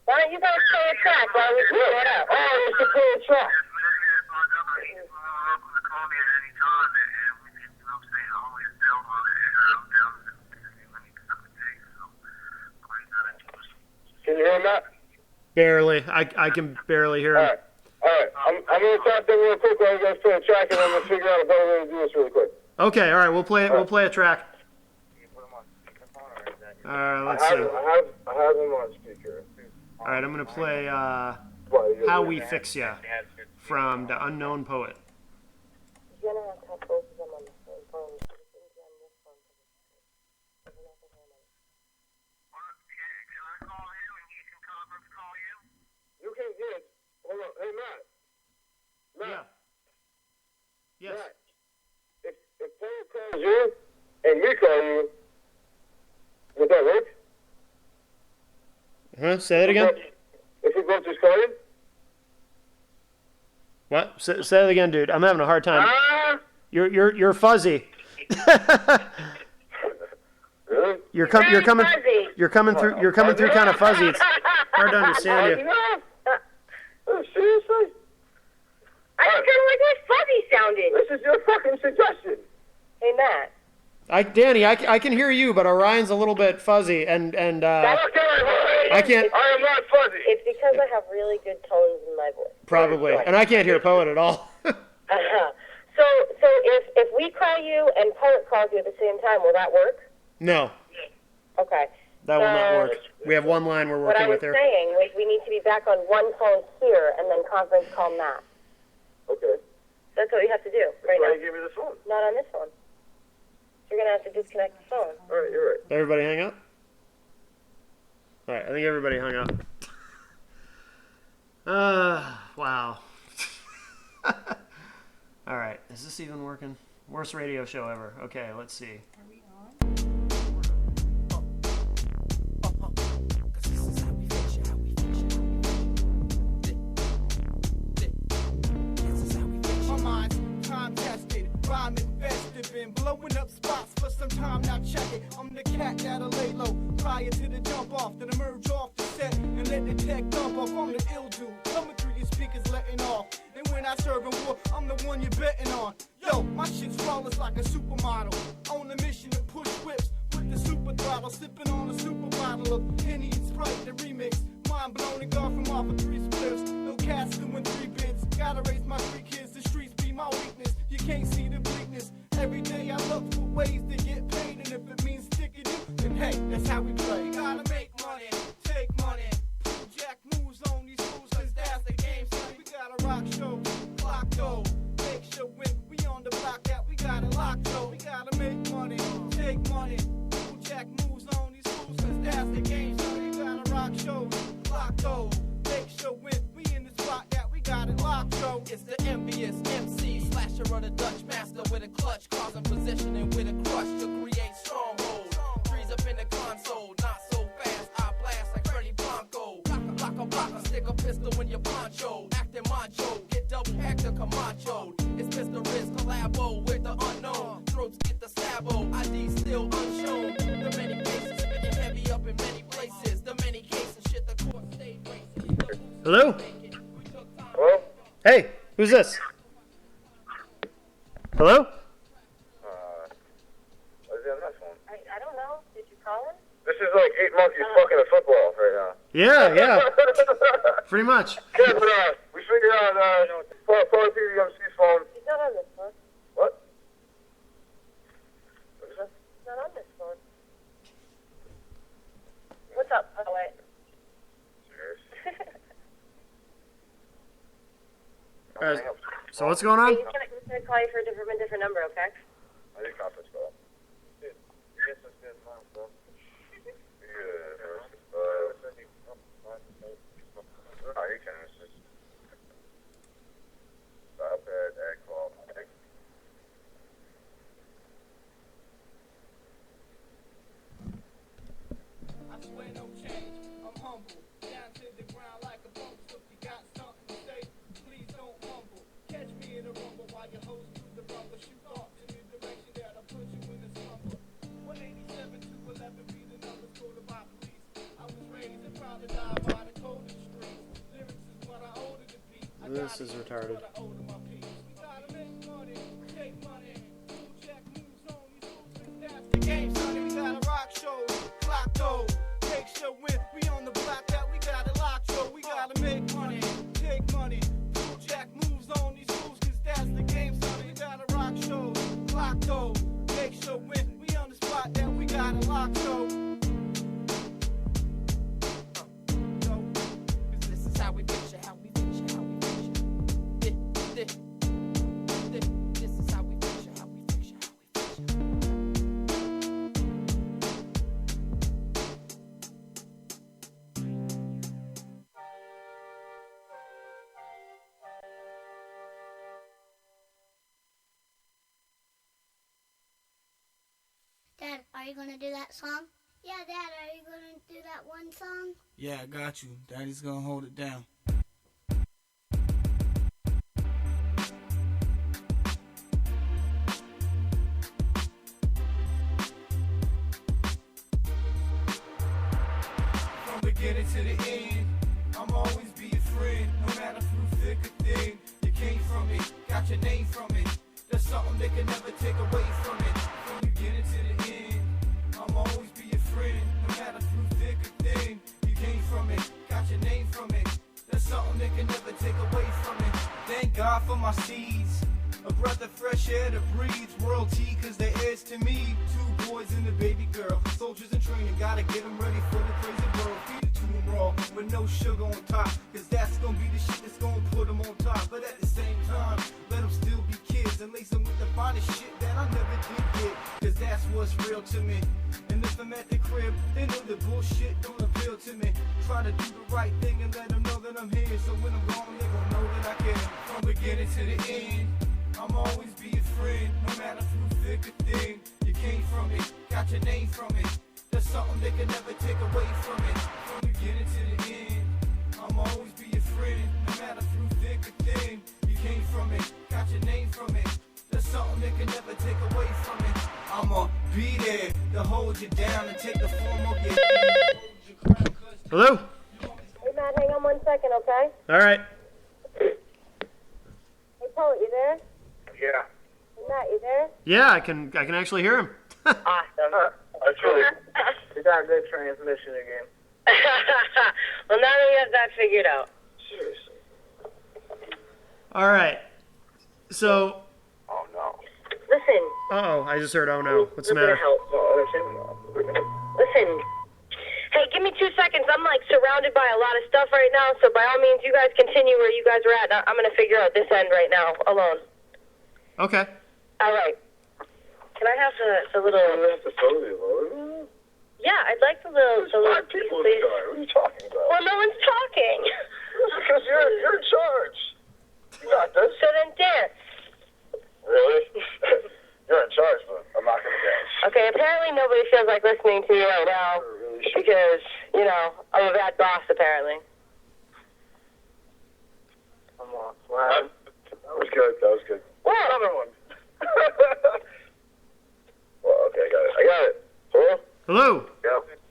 why don't you guys play a track while we figure it out? Oh, we should play a track. Can you hear him, Matt? Barely. I can barely hear him. All right. I'm going to talk to him real quick while you guys play a track, and I'm going to figure out a better way to do this really quick. Okay, all right. We'll play a track. All right, let's see. I have him on speaker. All right, I'm gonna play "How We Fix Ya" from the Unknown Poet. You're going to have to have both of them on the same phone. You can get. Hold on. Hey, Matt. Yeah. Yes. Matt, if Paul calls you and we call you, would that work? Huh? Say that again. If we both just call you? What? Say that again, dude. I'm having a hard time. You're fuzzy. Really? You're coming through kind of fuzzy. It's hard to understand you. Seriously? I just kind of like my fuzzy sounded. This is your fucking suggestion. Hey, Matt. Danny, I can hear you, but Orion's a little bit fuzzy, and I can't. I am not fuzzy. It's because I have really good tones in my voice. Probably, and I can't hear Poet at all. So if we call you and Poet calls you at the same time, will that work? No, Okay. that will not work. We have one line we're What I working was with here. saying was we need to be back on one phone here and then conference call Matt. Okay. That's what we have to do right Why now. you give me this phone? Not on this phone. You're going to have to disconnect the phone. All right, you're right. Everybody hang up? All right, I think everybody hung up. Wow. All right, is this even working? Worst radio show ever. Okay, let's see. My mind's time tested, rhyme invested, been blowing up spots for some time now. Check it, I'm the cat that'll lay low prior to the jump off, then emerge off the set and let the tech dump off. I'm the ill dude coming through your speakers, letting off. one you're betting on. Yo, my shit's flawless like a supermodel. On a mission to push whips with the super throttle. Sipping on a super bottle of Henny and Sprite, the remix. Mind blown and gone from off of 3 spliffs. No cats doing 3 bits. Gotta raise my 3 kids, the streets be my weakness. You can't see the bleakness. Every day I look for ways to get paid. And if it means sticking it, then hey, that's how we play. Gotta make money, take money. Jack moves on these fools, cause that's the game, son. We got a rock show, clock go. Make sure when we on the block that we got a lock show. We gotta make money, take money. Jack moves on these fools, cause that's the game, son. We got a rock show, clock go. Make sure when we in the spot that we got a lock show. It's the envious MC, slasher on a Dutch master with a clutch, causing positioning with a crush to create strongholds. Trees up in the console, not so fast, I blast like Freddie Blanco. Block a stick a pistol in your poncho, acting macho, get double Hector Camacho. It's Mr. Riz collabo with the unknown, throats get the sabo, ID still unshown. The many cases spitting heavy up in many places, the many cases shit the court stayed racist. Hello? Hello? Hey, who's this? Hello? What's on this one? I don't know. Did you call him? This is like 8 monkeys fucking a football right now. Yeah, pretty much. Yeah, but we figured out, probably PDMC's phone. He's not on this phone. What? What is that? He's not on this phone. What's up, by the way? Serious? All right, so what's going on? He's gonna call you for a different number, okay? I need conference call. Dude, this is good, man, bro. Oh, you can. It's just iPad, egg call. I swear no change, I'm humble. Down to the ground like a bump. So if you got something to say, please don't mumble. Catch me in a rumble while your host do the rumble. Shoot off in the direction that'll put you in a slumber. 187 to 11 be the numbers coded by police. I was raised and proud to die by the code of the streets. Lyrics is what I owe to the beat. This is retarded. What I owe to my peeps. We gotta make money, take money. Cool Jack moves on these fools, cause that's the game, son. We got a rock show, clock though. Make sure when we on the block that we got a lock show. We gotta make money, take money. Cool Jack moves on these fools, cause that's the game, son. We got a rock show, clock though. Make sure when we on the spot that we got a lock show. This is how we picture, how we picture, how we picture. This is how we picture, how we picture, how we picture. Dad, are you gonna do that song? Yeah, Dad, are you gonna do that one song? Yeah, I got you. Daddy's gonna hold it down. From beginning to the end, I'm always be your friend. No matter through thick or thin, you came from it, got your name from it. There's something they can never take away from it. From beginning to the end, I'm always be your friend. No matter through thick or thin, you came from it, got your name from it. There's something they can never take away from it. Thank God for my seeds. A breath of fresh air to breathe. Royalty, cause they heirs to me. 2 boys and a baby girl. Soldiers in training, gotta get them ready for the crazy world. Feed it to them raw, with no sugar on top. Cause that's gonna be the shit that's gonna put them on top. But at the same time, let them still be kids. And lace them with the finest shit that I never did get. Cause that's what's real to me. And if I'm at the crib, they know the bullshit don't appeal to me. Try to do the right thing and let them know that I'm here. So when I'm gone, they gon' know that I care. From beginning to the end, I'm always be your friend, no matter through thick or thin. You came from it, got your name from it. There's something they can never take away from it. From beginning to the end, I'm always be your friend, no matter through thick or thin. You came from it, got your name from it. There's something they can never take away from it. I'ma be there to hold you down and take the form of your. Hello? Hey, Matt, hang on 1 second, okay? All right. Hey, Poet, you there? Yeah. Matt, you there? Yeah, I can actually hear him. Awesome. That's really. We got good transmission again. Well, now that we have that figured out. Seriously. All right. So, Oh no. Listen, I just heard, oh no. What's the we're matter? gonna help. Listen. Hey, give me 2 seconds. I'm like surrounded by a lot of stuff right now, so by all means, you guys continue where you guys are at. I'm gonna figure out this end right now alone. Okay. All right. Can I have the little? That's the photo. Yeah, I'd like the little piece, People in please. charge. What are you talking about? Well, no one's talking. Because you're in charge. You got this. So then dance. Really? You're in charge, but I'm not going to dance. Okay, apparently nobody feels like listening to you right now Really should. because, you know, I'm a bad boss, apparently. Come on. Wow. That was good. That was good. What? Another one. Well, okay, I got it. Hello? Hello.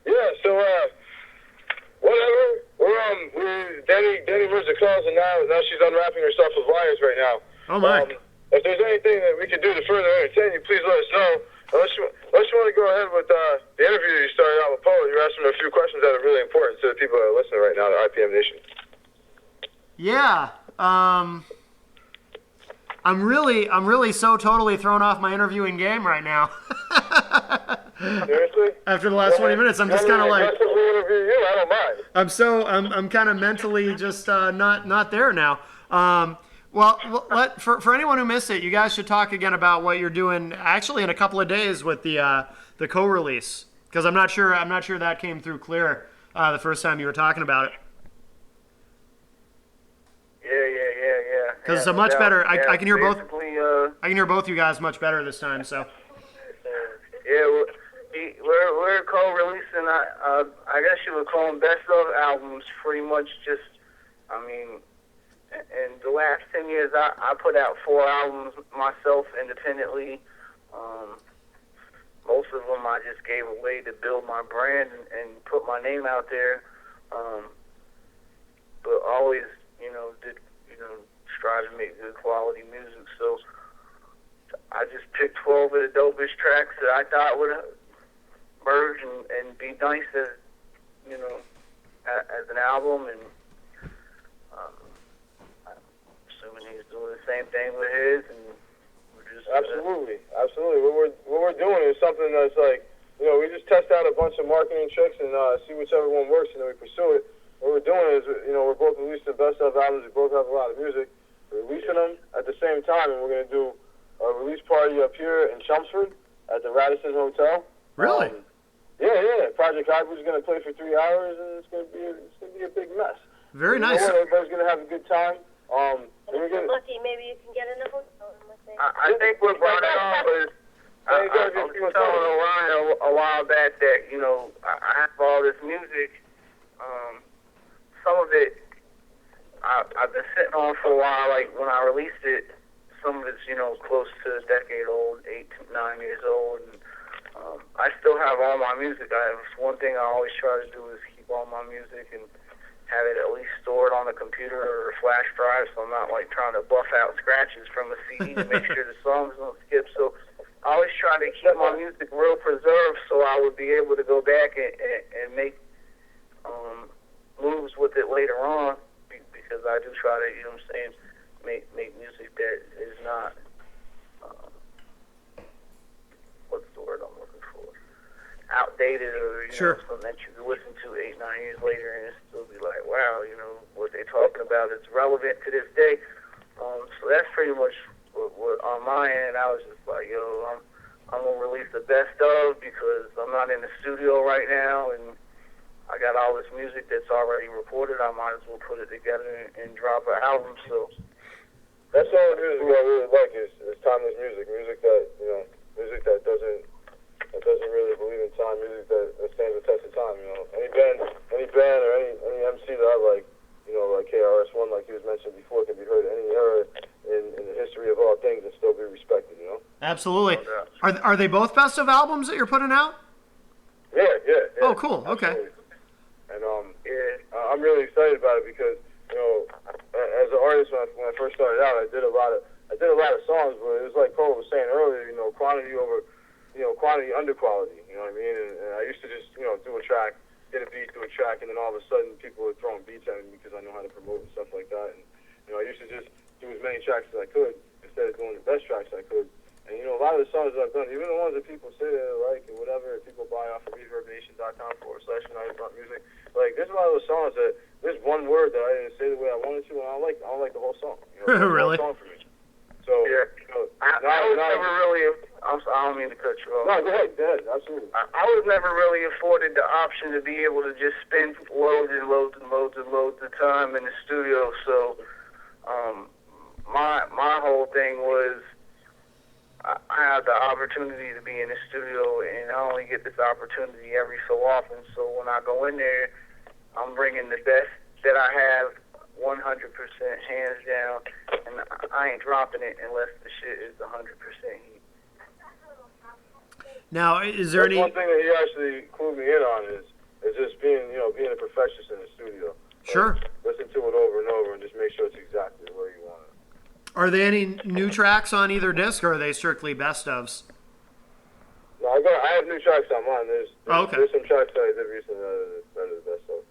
Yeah, so, whatever. Danny heard the calls, and now she's unwrapping herself with wires right now. Oh, my. If there's anything that we can do to further entertain you, please let us know. Unless you want to go ahead with the interview that you started out with Poe, you asked him a few questions that are really important to the people that are listening right now to IPM Nation. Yeah. I'm really so totally thrown off my interviewing game right now. Seriously? After the last 20 minutes, I'm just kind of like, aggressively interview you, I don't mind. I'm kind of mentally just not there now. Well, for anyone who missed it, you guys should talk again about what you're doing actually in a couple of days with the co-release, because I'm not sure that came through clear the first time you were talking about it. Yeah. Because it's a much better. I can hear both. Basically, I can hear both you guys much better this time. So. Yeah, we're co-releasing. I guess you would call them best of albums. Pretty much just. I mean, in the last 10 years, I put out 4 albums myself independently. Most of them I just gave away to build my brand and put my name out there. But always, strive to make good quality music. So I just picked 12 of the dopest tracks that I thought would merge and be nice as, as an album. And I'm assuming he's doing the same thing with his. And we're just Absolutely. What we're doing is something that's like, we just test out a bunch of marketing tricks and see whichever one works, and then we pursue it. What we're doing is, we're both releasing best of albums. We both have a lot of music. We're releasing them at the same time, and we're going to do a release party up here in Chelmsford at the Radisson Hotel. Really? Yeah. Project Hyper's going to play for 3 hours, and it's going to be a big mess. Very nice. Everybody's going to have a good time. And if you're lucky, maybe you can get in a hotel room with me. I think what brought it on was I was telling Orion a while back that, I have all this music. Some of it I've been sitting on for a while. Like when I released it, some of it's, close to a decade old, 8 to 9 years old. And I still have all my music. One thing I always try to do is keep all my music and have it at least stored on a computer or a flash drive, so I'm not like trying to buff out scratches from a CD to make sure the songs don't skip. So I always try to keep my music real preserved so I would be able to go back and make moves with it later on, because I do try to, make music that is not, what's the word I'm looking for, outdated or Sure. something that you can listen to 8, 9 years later and still be like, wow, what they're talking about is relevant to this day. So that's pretty much what on my end. I was just like, I'm gonna release the best of, because I'm not in the studio right now and I got all this music that's already recorded. I might as well put it together and drop an album. So that's all the music I really like is timeless music that music that doesn't really believe in time, music that stands the test of time. Any band or any MC that I like, like KRS-One, like he was mentioned before, can be heard at any era in the history of all things and still be respected. Absolutely. Are they both best of albums that you're putting out? Yeah. Oh, cool. Okay. Absolutely. And I'm really excited about it because, as an artist, when I first started out, I I did a lot of songs, but it was like Cole was saying earlier, you know, quantity under quality, you know what I mean? And I used to just, you know, do a track, get a beat, do a track, and then all of a sudden people were throwing beats at me because I know how to promote and stuff like that. And, you know, I used to just do as many tracks as I could instead of doing the best tracks I could. And, you know, a lot of the songs that I've done, even the ones that people say they like and whatever, people buy off of ReverbNation.com/UnitedFrontMusic, like, there's a lot of those songs that there's one word that I didn't say the way I wanted to, and I don't like the whole song. You know, Really? The whole song for me. So, Yeah. you know, I was never really. I don't mean to cut you off. No, go ahead, absolutely. I was never really afforded the option to be able to just spend loads and loads and loads and loads of time in the studio. So, my whole thing was I had the opportunity to be in the studio, and I only get this opportunity every so often. So when I go in there, I'm bringing the best that I have, 100% hands down, and I ain't dropping it unless the shit is 100% heat. Now, is there That's any? one thing that he actually clued me in on is just being a perfectionist in the studio. Sure. Listen to it over and over and just make sure it's exactly where you want it. Are there any new tracks on either disc, or are they strictly best ofs? No, I have new tracks on mine. There's Okay. There's some tracks that I did recently that are the best of.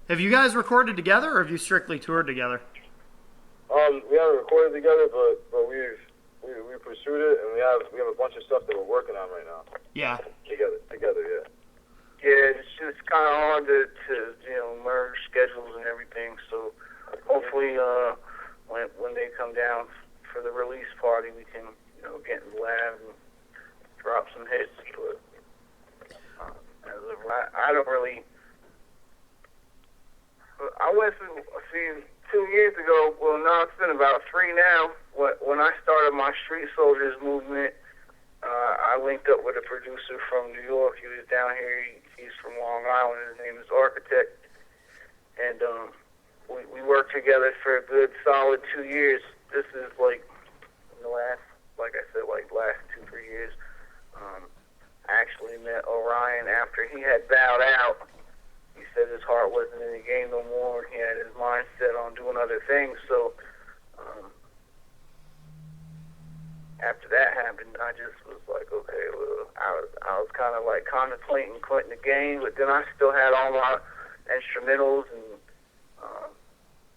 Have you guys recorded together, or have you strictly toured together? We haven't recorded together, but we pursued it, and we have a bunch of stuff that we're working on right now. Yeah. Together, yeah. Yeah, it's just kind of hard to merge schedules and everything. So hopefully, when they come down for the release party, we can get in the lab and drop some hits. But I don't really. I went through 2 years ago. Well, no, it's been about 3 now. When I started my Street Soldiers movement, I linked up with a producer from New York. He was down here. He's from Long Island. His name is Architect. And we worked together for a good solid 2 years. This is like the last 2-3 years. I actually met Orion after he had bowed out. He said his heart wasn't in the game no more. He had his mind set on doing other things. So after that happened, I just was like, okay, well, I was kind of like contemplating quitting the game, but then I still had all my instrumentals, and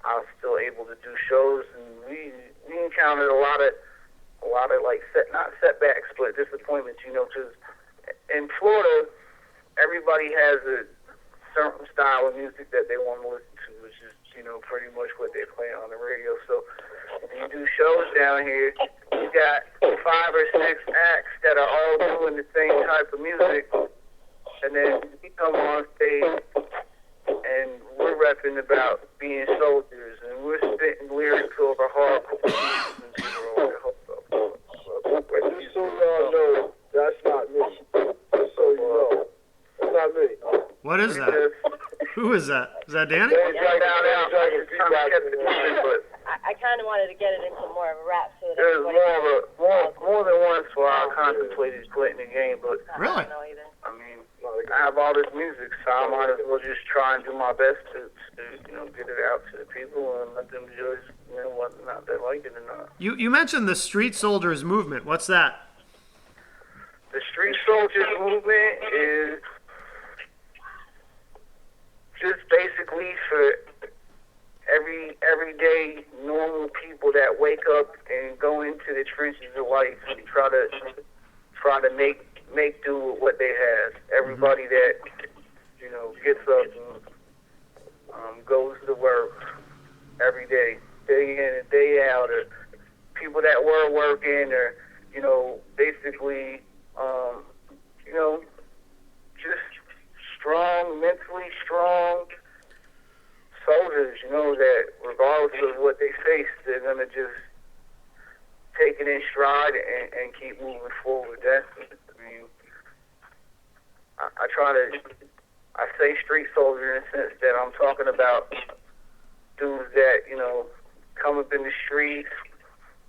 I was still able to do shows, and we encountered a lot of like not setbacks, but disappointments, because in Florida, everybody has a certain style of music that they want to listen to, which is pretty much what they play on the radio. So when you do shows down here, you got 5 or 6 acts that are all doing the same type of music, and then we come on stage and we're rapping about being soldiers, and we're spitting lyrics over hardcore beats and shit. Just so y'all know, that's not me. Just so you know, that's not me. What is that? Who is that? Is that Danny? I kind of wanted to get it into more of a rap so that There's everybody more than once where I contemplated quitting the game, but Really? I don't know either. I mean, I have all this music, so I might as well just try and do my best to get it out to the people and let them judge, whether or not they like it or not. You mentioned the Street Soldiers movement. What's that? The Street Soldiers movement is just basically for everyday normal people that wake up and go into the trenches of life and try to make do with what they have. Everybody that gets up and goes to work every day in and day out, or people that were working, or basically just strong, mentally strong soldiers, that regardless of what they face, they're going to just take it in stride and keep moving forward. I say street soldier in the sense that I'm talking about dudes that, come up in the streets,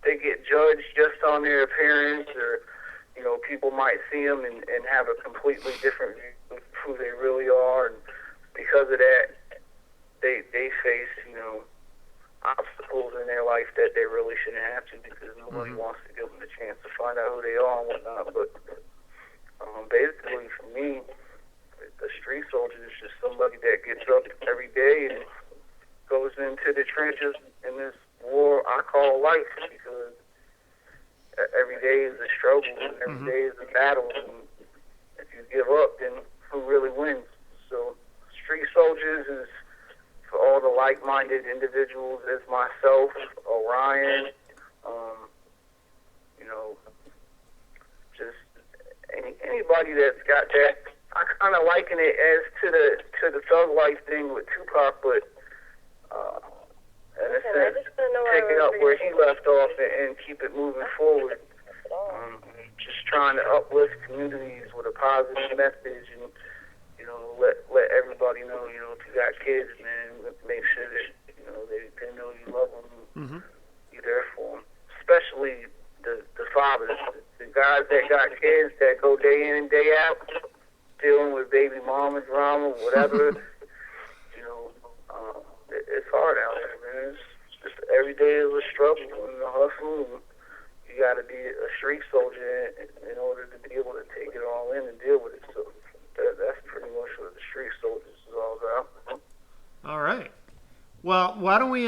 they get judged just on their appearance, or, people might see them and have a completely different view of who they really are, and because of that, they face, obstacles in their life that they really shouldn't have to, because nobody wants to give them the chance to find out who they are and whatnot. But basically, for me, the street soldier is just somebody that gets up every day and goes into the trenches in this war I call life, because every day is a struggle and every day is a battle. And if you give up, then who really wins? So street soldiers is for all the like-minded individuals as myself, Orion, just anybody that's got that. I kind of liken it as to the thug life thing with Tupac, but in a sense, pick it up where he left off and keep it moving forward. Just trying to uplift communities with a positive message, and let everybody know, if you got kids, man, make sure that they know you love them, you're there for them, especially the fathers, the guys that got kids that go day in and day out, dealing with baby mama drama, whatever. It's hard out there, man. It's just every day is a struggle and a hustle, and you got to be a street soldier in order to be able to take it all in and deal with it. So that's pretty much what the street soldiers is all about. All right. Well, why don't we,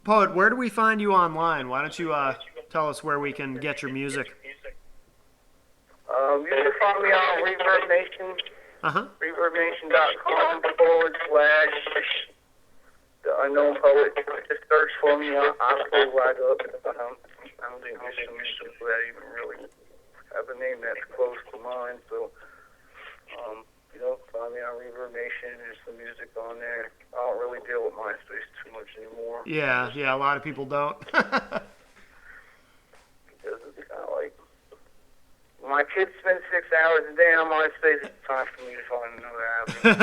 Poet, where do we find you online? Why don't you tell us where we can get your music? You can find me on Reverb Nation, ReverbNation.com / The Unknown Poet. Just search for me. I'll pull right up. I don't think there's some people that even really have a name that's close to mine. So, find me on Reverb Nation. There's some music on there. I don't really deal with MySpace too much anymore. Yeah, a lot of people don't. Because it's kind of like, when my kids spend 6 hours a day on MySpace, it's time for me to find another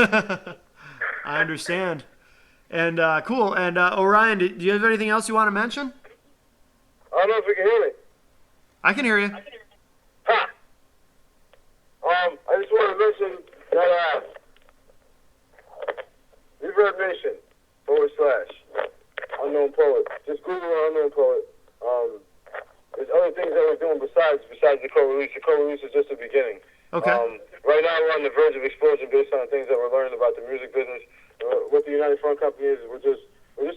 avenue. I understand. And cool. And Orion, do you have anything else you want to mention? I don't know if you can hear me. I can hear you. Ha! I just want to mention that Reverb Nation / Unknown Poet. Just Google Unknown Poet. There's other things that we're doing besides the co-release. The co-release is just the beginning. Okay. Right now we're on the verge of explosion based on the things that we're learning about the music business. What the United Front Company is, we're just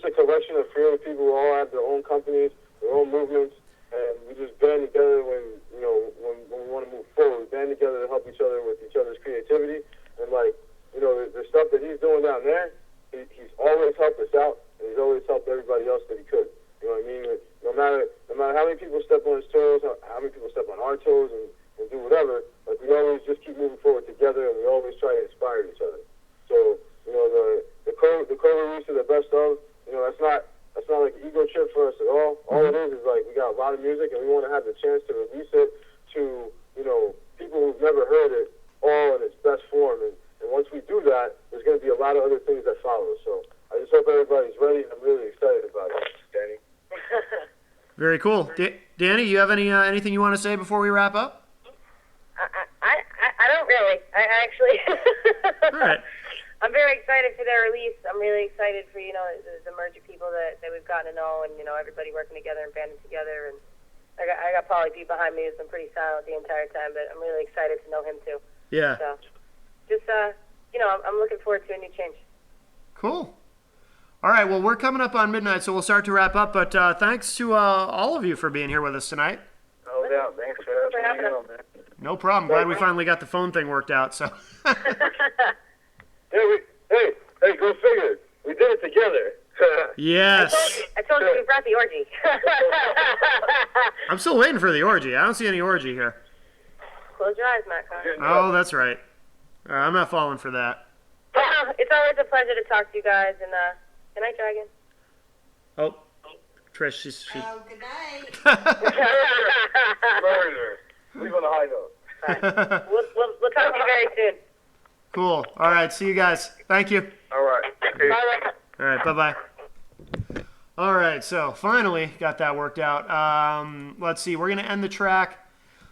a collection of creative people who all have their own companies, their own movements, and we just band together when we want to move forward. We band together to help each other with each other's creativity, and the stuff that he's doing down there, he's always helped us out, and he's always helped everybody else that he could. You know what I mean? No matter how many people step on his toes, how many people step on our toes, and do whatever, we always just keep moving forward together, and we always try to inspire each other. So, the co-release of the best of, that's not like an ego trip for us at all. All it is we got a lot of music, and we want to have the chance to release it to, people who've never heard it all in its best form. And once we do that, there's going to be a lot of other things that follow. So I just hope everybody's ready, and I'm really excited about it, Danny. Very cool. Danny, you have anything you want to say before we wrap up? I don't really. I actually. All right. I'm very excited for their release. I'm really excited for, the merge of people that we've gotten to know, and, everybody working together and banding together. And I got Pauly D behind me who's been pretty silent the entire time, but I'm really excited to know him too. Yeah. So, just, I'm looking forward to a new change. Cool. All right, well, we're coming up on midnight, so we'll start to wrap up. But thanks to all of you for being here with us tonight. No doubt. Thanks for having me on, man. No problem. Glad we finally got the phone thing worked out. So. Hey, go figure. We did it together. Yes. I told you we brought the orgy. I'm still waiting for the orgy. I don't see any orgy here. Close your eyes, Matt Connor. Oh, that's right. I'm not falling for that. It's always a pleasure to talk to you guys, and good night, Dragon. Oh, Trish, she. Oh, good night. Murder. Leave on a high note. Right. We'll talk to you very soon. Cool. All right. See you guys. Thank you. All right. Okay. Bye. All right. Bye-bye. All right. So finally got that worked out. Let's see. We're going to end the track.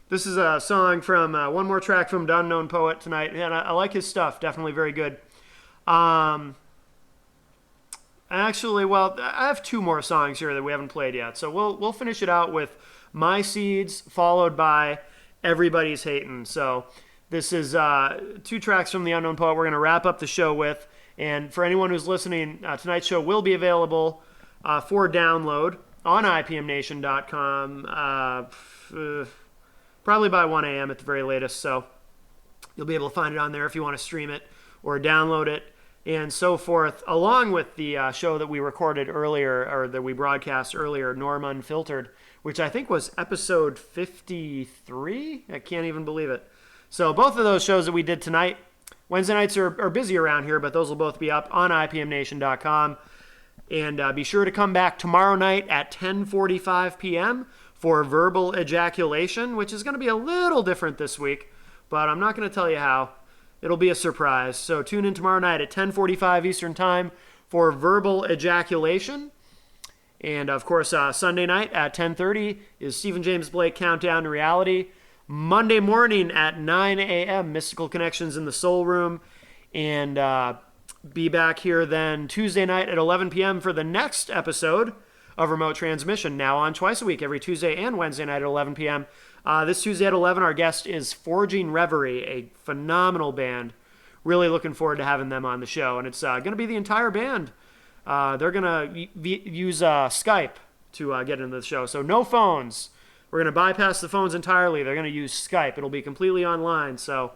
This is a song from one more track from The Unknown Poet tonight. And I like his stuff. Definitely very good. And Actually, well, I have 2 more songs here that we haven't played yet. So we'll finish it out with My Seeds, followed by Everybody's Hatin'. So this is 2 tracks from The Unknown Poet we're going to wrap up the show with. And for anyone who's listening, tonight's show will be available for download on IPMNation.com probably by 1 a.m. at the very latest. So you'll be able to find it on there if you want to stream it or download it and so forth, along with the show that we recorded earlier, or that we broadcast earlier, Norm Unfiltered, which I think was episode 53? I can't even believe it. So both of those shows that we did tonight, Wednesday nights are busy around here, but those will both be up on IPMNation.com. And be sure to come back tomorrow night at 10:45 p.m. for Verbal Ejaculation, which is going to be a little different this week, but I'm not going to tell you how. It'll be a surprise. So tune in tomorrow night at 10:45 Eastern Time for Verbal Ejaculation. And, of course, Sunday night at 10:30 is Stephen James Blake Countdown to Reality. Monday morning at 9 a.m., Mystical Connections in the Soul Room. And be back here then Tuesday night at 11 p.m. for the next episode of Remote Transmission, now on twice a week, every Tuesday and Wednesday night at 11 p.m. This Tuesday at 11, our guest is Forging Reverie, a phenomenal band. Really looking forward to having them on the show. And it's going to be the entire band. They're going to use Skype to get into the show. So no phones. We're going to bypass the phones entirely. They're going to use Skype. It'll be completely online. So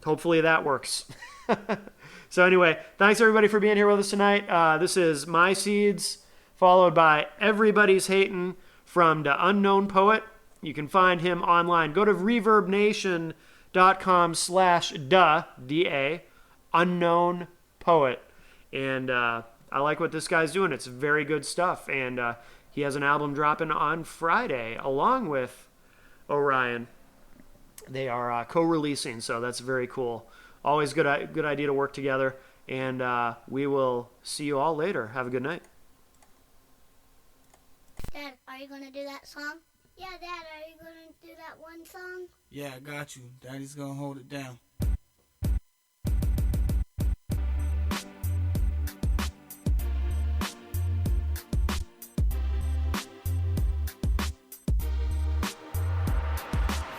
hopefully that works. So anyway, thanks everybody for being here with us tonight. This is My Seeds, followed by Everybody's Hatin' from The Unknown Poet. You can find him online. Go to reverbnation.com/da, D-A, Unknown Poet. And I like what this guy's doing. It's very good stuff. And he has an album dropping on Friday along with Orion. They are co-releasing, so that's very cool. Always good idea to work together. And we will see you all later. Have a good night. Dad, are you going to do that song? Yeah, Dad, are you going to do that one song? Yeah, I got you. Daddy's gonna hold it down.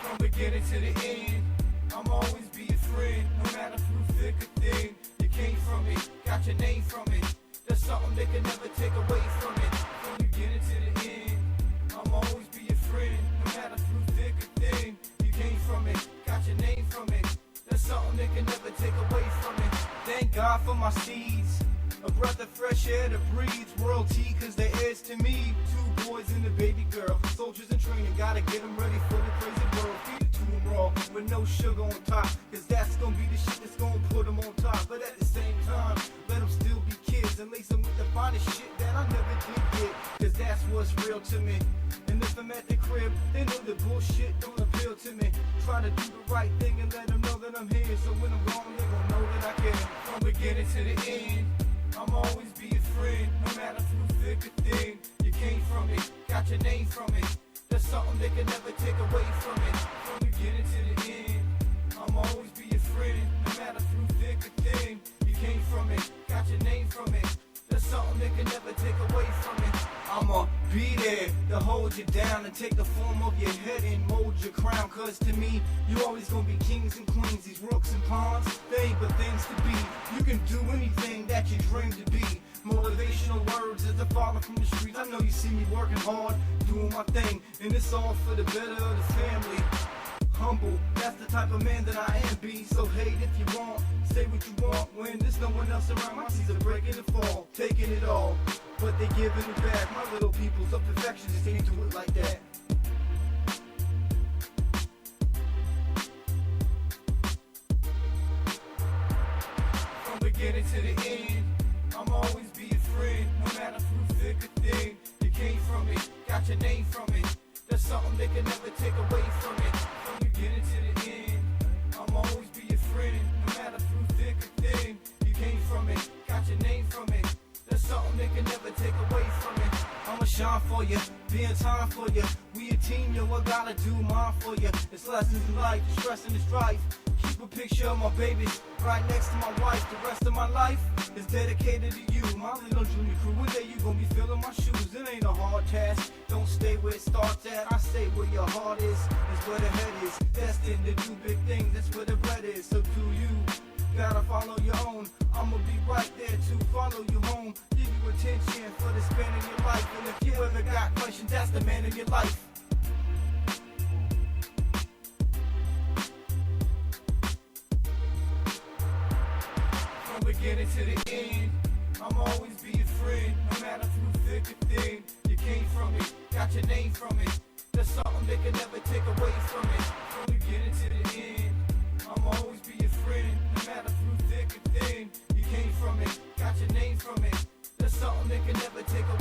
From beginning to the end, I'm always be a friend. No matter through thick or thin, you came from it, got your name from it. There's something they can never take away from it. From beginning to the end, I'm always be a friend. No matter through thick or thin, you came from it, got your name from it. There's something they can never take away from it. Thank God for my seeds, a breath of fresh air that breathes royalty, cause they heirs to me. 2 boys and a baby girl, soldiers in training, gotta get them ready for the crazy world. Feed it to them raw, with no sugar on top, cause that's gonna be the shit that's gonna put them on top. But at the same time, let them still be kids and lace them with the finest shit that I never did get, cause that's what's real to me. And if I'm at the crib, they know the bullshit don't appeal to me. Try to do the right thing and let them know that I'm here, so when I'm gone, they gon' know that I care. From beginning to the end, I'm always be a friend, no matter through thick or thin. You came from it, got your name from it. There's something they can never take away from it. From beginning to the end, I'm always be a friend, no matter through thick or thin. You came from it, got your name from it. There's something they can never take away from it. I'ma be there to hold you down and take the form of your head and mold your crown. Cause to me, you always gonna be kings and queens. These rooks and pawns, they ain't but things to be. You can do anything that you dream to be. Motivational words as a father from the streets. I know you see me working hard, doing my thing, and it's all for the better of the family. Humble, that's the type of man that I am be. So hate if you want, say what you want. When there's no one else around, my seeds are breaking and fall, taking it all, but they giving it back. My little people's of perfection just can't do it like that. From beginning to the end, I'm always be a friend, no matter through thick or thin. You came from it, got your name from it. There's something they can never take away from it. From beginning to the end, I'm always be a friend, no matter through thick or thin. You came from it, got your name from it. There's something they can never take away from it. I'ma shine for you, be in time for you. We a team, yo, I gotta do mine for you. It's lessons in life, the stress and the strife. Keep a picture of my baby right next to my wife. The rest of my life is dedicated to you, my little junior crew. One day you gon' be filling my shoes. It ain't a hard task. Don't stay where it starts at. I say where your heart is where the head is. Destined to do big things. That's where the bread is. So do you. Gotta follow your own. I'ma be right there to follow you home. Give you attention for the span of your life. And if you ever got questions, that's the man in your life. From beginning to the end, I'ma always be your friend. No matter through thick or thin. You came from it, got your name from it. There's something they can never take away from it. From beginning to the end, I'ma always be your friend. No matter through thick or thin. You came from it, got your name from it. There's something they can never take away.